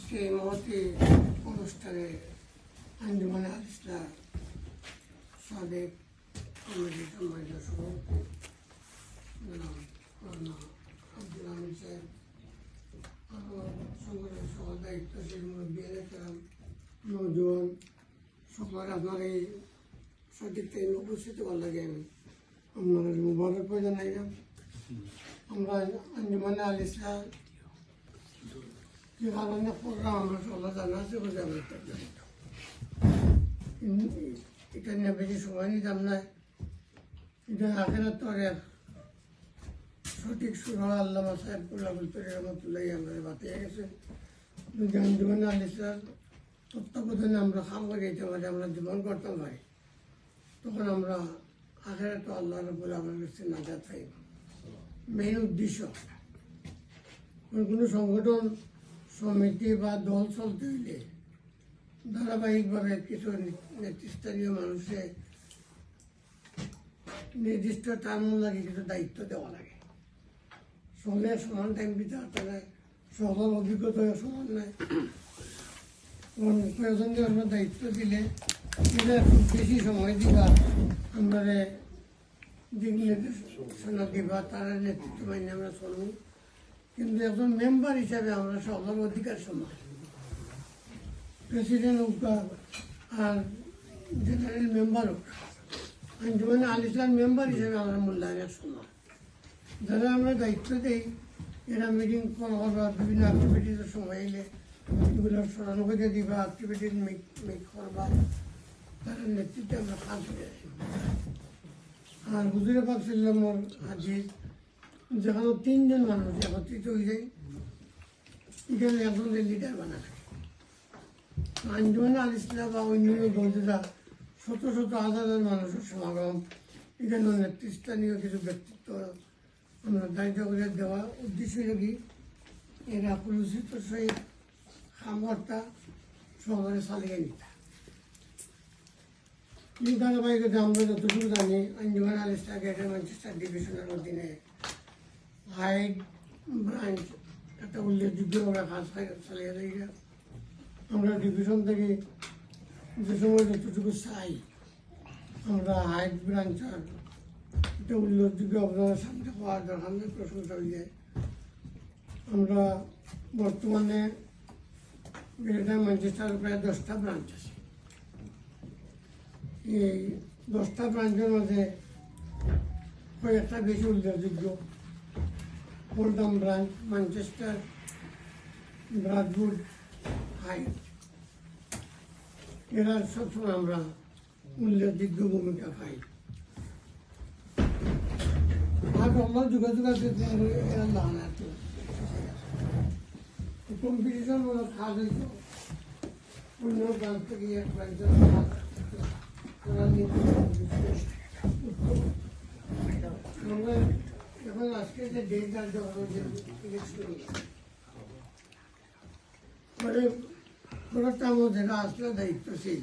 আজকে এই মহতি অনুষ্ঠানে আঞ্জুমানে আল ইসলাম সাবেক কমিটির সম্মানিত সভাপতি আব্দুল হামিদ সাহেব, আরও সংগঠনের সকল দায়িত্বশীল মুরব্বী এলাকার নৌজওয়ান সবার আপনার এই সঠিক টাইমে উপস্থিত হওয়ার লাগে আমি আপনার মুবারক জানাইলাম। আমরা আঞ্জুমানে আল ইসলাম যে কারণে প্রোগ্রাম আমরা সবাই জানা আছে বলে আমরা এটা নিয়ে বেশি সময় নিতাম না। এটা আখেরাত তরে সঠিক সুর আল্লামা সাহেবুল্লাহ রহমতুল্লাহ আমাদের বাতিয়ে গেছে। যদি আঞ্জুমানে আল ইসলাম তত্ত্বাবধানে আমরা কাম করে যেতে পারি, আমরা জীবন করতে পারি, তখন আমরা আখেরাত আল্লাহ রব্বুল আমার কাছে নাজাত পাইব। মেইন উদ্দেশ্য কোনো সংগঠন সমিতি বা দল চলতে হইলে ধারাবাহিকভাবে কিছু নেতৃস্থানীয় মানুষের নির্দিষ্ট টার্ম লাগে, কিছু দায়িত্ব দেওয়া লাগে। সকলের সমান টাইম দিতে হাতে নেয়, সকল অভিজ্ঞতা সমান নেয়। প্রয়োজনীয় আমরা দায়িত্ব দিলে এটা খুব বেশি সময় দিবা, আমরা দিক নির্দেশনা দিবা, তারা নেতৃত্ব মাইনে আমরা চলব। কিন্তু একজন মেম্বার হিসাবে আমরা সকল অধিকার সমান। প্রেসিডেন্ট হোক আর জেনারেল মেম্বার হোক, আঞ্জুমানে আল ইসলাম মেম্বার হিসাবে আমরা মূল্যায়নের সমান। যারা আমরা দায়িত্ব দিই, এরা মিটিং করবা, বিভিন্ন অ্যাক্টিভিটিসের সময় এলে এগুলো স্মরণ করে দিবা, অ্যাক্টিভিটিস মেক করবা, তারা নেতৃত্বে আমরা কাজ করে আসি। আর হুজুরে পাক সাল্লাল্লাহু হাদিস যেখানে তিনজন মানুষ একত্রিত হয়ে যায়, এখানে একজনের লিডার বানায়। আঞ্জুমানে আল ইসলাম বা অন্যান্য দলরা শত শত হাজার হাজার মানুষের সমাগম, এখানে নেতৃস্থানীয় কিছু ব্যক্তিত্ব আমরা দায়িত্ব করে দেওয়া। উদ্দেশ্য কি এরা পরিচিত সহিত খামটা সবাই চালিয়ে নিতে। এই ধারাবাহিকতা আমরা যতটুকু জানি, আঞ্জুমানে আল ইসলাম গ্রেটার ম্যানচেস্টার ডিভিশনের অধীনে হাইড ব্রাঞ্চ একটা উল্লেখযোগ্যভাবে কাজ চালিয়ে যাই। আমরা ডিভিশন থেকে যে সময় যতটুকু চাই, আমরা হাইড ব্রাঞ্চের একটা উল্লেখযোগ্য আপনার সামনে হওয়ার দরকার নেই, প্রশংসা হয়ে যায়। আমরা বর্তমানে গ্রেটার ম্যানচেস্টার প্রায় 10টা ব্রাঞ্চ আছে। এই 10টা ব্রাঞ্চের মাঝে কয়েকটা বেশি উল্লেখযোগ্য। ওল্ডাম ব্রাঞ্চ, ম্যানচেস্টার, ব্রাডউড, হাইড, এরা সবসময় আমরা উল্লেখযোগ্য ভূমিকা পাই। আর আমরা যোগাযোগ আছে এরা দাঁড়ায় আছে কম্পিটিশনমূলক কাজ হইতো অন্য ব্রাঞ্চ থেকে এক ব্রাঞ্চের আমরা এখন আজকে যে ডেট আর ইলেকশন পরে পুরোটা আমাদের আসলে দায়িত্বশীল